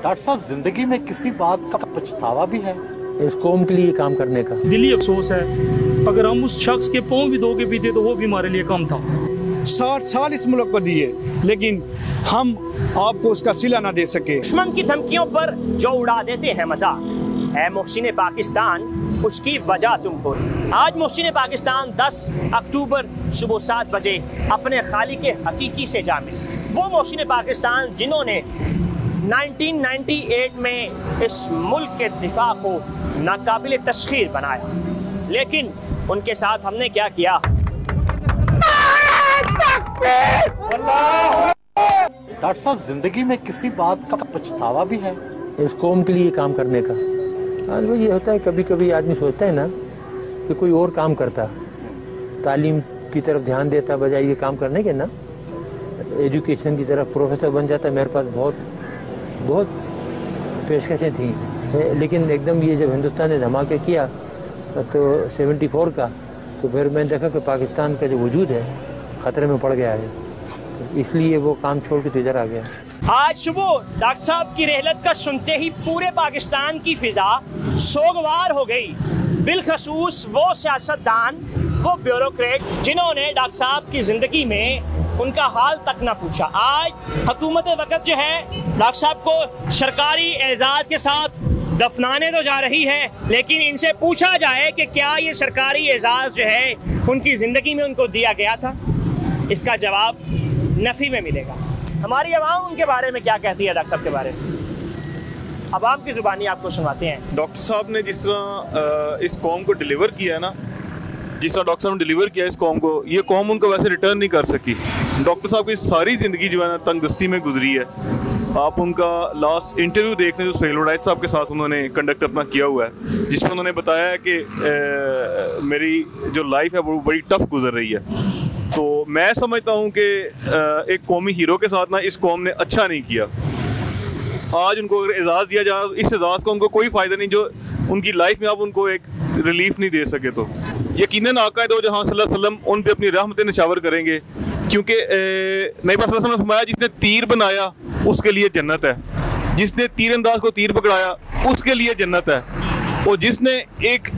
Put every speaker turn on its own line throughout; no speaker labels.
Doctor साहब, जिंदगी में किसी बात का पछतावा भी है?
इस कौम के लिए काम करने का
दिली अफसोस है। अगर हम उस शख्स के पाँव भी धो के पीते तो वो भी हमारे लिए कम था।
60 साल इस मुल्क को दिए, लेकिन हम आपको उसका सिला ना दे सके।
दुश्मन की धमकियों पर जो उड़ा देते हैं मजाक, ऐ मोहसिन पाकिस्तान उसकी वजह तुमको। आज मोहसिन पाकिस्तान 10 अक्टूबर सुबह 7 बजे अपने खालिक हकीकी से जा मिले। वो मोहसिन पाकिस्तान जिन्होंने 1998 में इस मुल्क के दिफा को नाकाबिल तस्खीर बनाया, लेकिन उनके साथ हमने क्या किया?
डॉक्टर साहब, जिंदगी में किसी बात का पछतावा भी है?
इस कौम के लिए काम करने का। आज वो ये होता है, कभी कभी आदमी सोचता है ना कि कोई और काम करता, तालीम की तरफ ध्यान देता बजाय ये काम करने के ना, एजुकेशन की तरफ प्रोफेसर बन जाता। मेरे पास बहुत पेशकशें थी, लेकिन एकदम ये जब हिंदुस्तान ने धमाके किया तो 74 का, तो फिर मैंने देखा कि पाकिस्तान का जो वजूद है ख़तरे में पड़ गया है, तो इसलिए वो काम छोड़ के तो इधर आ गया।
आज सुबह डॉक्टर साहब की रहलत का सुनते ही पूरे पाकिस्तान की फिजा सोगवार हो गई, बिलखसूस वो सियासतदान, वो ब्यूरोक्रेट जिन्होंने डॉक्टर साहब की ज़िंदगी में उनका हाल तक ना पूछा। आज हुकूमत वक़्त जो है डॉक्टर साहब को सरकारी एजाज़ के साथ दफनाने तो जा रही है, लेकिन इनसे पूछा जाए कि क्या ये सरकारी एजाज़ जो है उनकी ज़िंदगी में उनको दिया गया था, इसका जवाब नफ़ी में मिलेगा। हमारी अवाम उनके बारे में क्या कहती है? डॉक्टर साहब के बारे में अवाम की ज़ुबानी आपको सुनाते हैं।
डॉक्टर साहब ने जिस तरह इस कौम को डिलीवर किया है ना, जिस तरह डॉक्टर साहब ने डिलीवर किया इस कौम को, ये कौम उनको वैसे रिटर्न नहीं कर सकी। डॉक्टर साहब की सारी ज़िंदगी जो है ना तंगदस्ती में गुजरी है। आप उनका लास्ट इंटरव्यू देख लें जो सुहेल वड़ाइच साहब के साथ उन्होंने कंडक्ट अपना किया हुआ है, जिसमें उन्होंने बताया है कि मेरी जो लाइफ है वो बड़ी टफ गुजर रही है। तो मैं समझता हूँ कि एक कौमी हीरो के साथ ना इस कौम ने अच्छा नहीं किया। आज उनको अगर एजाज़ दिया जाए, इस एजाज़ का उनको कोई फ़ायदा नहीं जो उनकी लाइफ में आप उनको एक रिलीफ नहीं दे सके। तो यकीनन आका दो जहाँ सल्लल्लाहु अलैहि वसल्लम उन पे अपनी रहमतें निछावर करेंगे, क्योंकि नबी पाक सल्लल्लाहु अलैहि वसल्लम ने फरमाया जिसने तीर बनाया उसके लिए जन्नत है, जिसने तीरंदाज को तीर पकड़ाया उसके लिए जन्नत है, और जिसने एक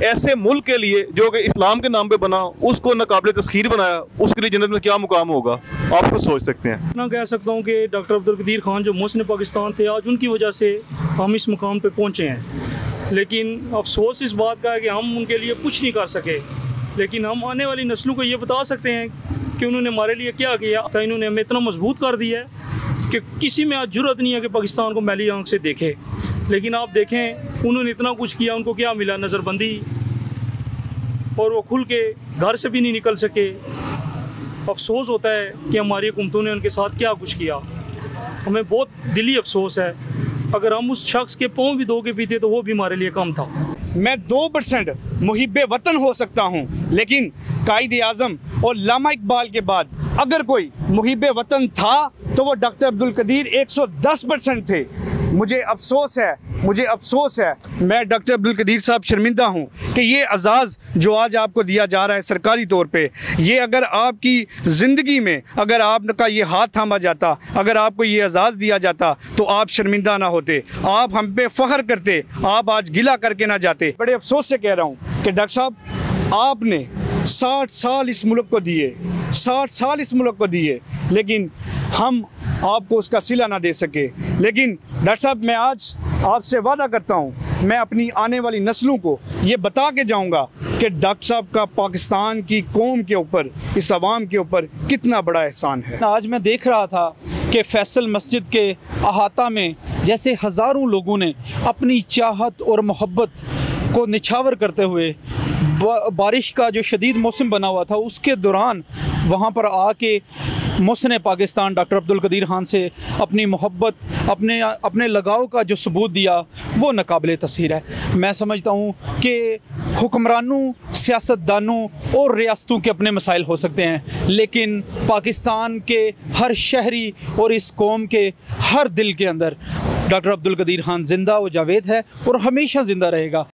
ऐसे मुल्क के लिए जो कि इस्लाम के नाम पे बना उसको नाकाबिल तस्खीर बनाया, उसके लिए जन्नत में क्या मुकाम होगा आप खुद सोच सकते हैं।
मैं कह सकता हूँ कि डॉक्टर अब्दुल कदीर खान जो मोहसिन पाकिस्तान थे, आज उनकी वजह से हम इस मुकाम पे पहुँचे हैं। लेकिन अफसोस इस बात का है कि हम उनके लिए कुछ नहीं कर सके, लेकिन हम आने वाली नस्लों को ये बता सकते हैं कि उन्होंने हमारे लिए क्या किया। तो इन्होंने हमें इतना मजबूत कर दिया है कि किसी में आज जुर्रत नहीं है कि पाकिस्तान को मैली आंख से देखे। लेकिन आप देखें उन्होंने इतना कुछ किया, उनको क्या मिला? नज़रबंदी, और वो खुल के घर से भी नहीं निकल सके। अफसोस होता है कि हमारी हुकूमतों ने उनके साथ क्या कुछ किया। हमें बहुत दिली अफसोस है। अगर हम उस शख्स के पाँव भी धो के पीते तो वो भी हमारे लिए कम था।
मैं 2% मुहिब्बे वतन हो सकता हूँ, लेकिन कायद आज़म और लामा इकबाल के बाद अगर कोई मुहिब्बे वतन था तो वो डॉक्टर अब्दुल कदीर 110% थे। मुझे अफसोस है, मैं डॉक्टर अब्दुल कदीर साहब शर्मिंदा हूँ कि ये एजाज़ जो आज आपको दिया जा रहा है सरकारी तौर पे, ये अगर आपकी ज़िंदगी में अगर आपका ये हाथ थामा जाता, अगर आपको ये एजाज़ दिया जाता तो आप शर्मिंदा ना होते, आप हम पे फ़ख्र करते, आप आज गिला करके ना जाते। बड़े अफसोस से कह रहा हूँ कि डॉक्टर साहब आपने 60 साल इस मुल्क को दिए, 60 साल इस मुल्क को दिए, लेकिन हम आपको उसका सिला ना दे सके। लेकिन डॉक्टर साहब, मैं आज आपसे वादा करता हूँ, मैं अपनी आने वाली नस्लों को ये बता के जाऊँगा कि डॉक्टर साहब का पाकिस्तान की कौम के ऊपर, इस आवाम के ऊपर कितना बड़ा एहसान है।
आज मैं देख रहा था कि फैसल मस्जिद के अहाता में जैसे हज़ारों लोगों ने अपनी चाहत और मोहब्बत को निछावर करते हुए, बारिश का जो शदीद मौसम बना हुआ था उसके दौरान वहाँ पर आके मोहसिन पाकिस्तान डॉक्टर अब्दुल कदीर खान से अपनी मोहब्बत, अपने लगाव का जो सबूत दिया वो नाकाबिल तस्खीर है। मैं समझता हूँ कि हुक्मरानों, सियासतदानों और रियासतों के अपने मसाइल हो सकते हैं, लेकिन पाकिस्तान के हर शहरी और इस कौम के हर दिल के अंदर डॉक्टर अब्दुल कदीर खान ज़िंदा व जावेद है और हमेशा ज़िंदा रहेगा।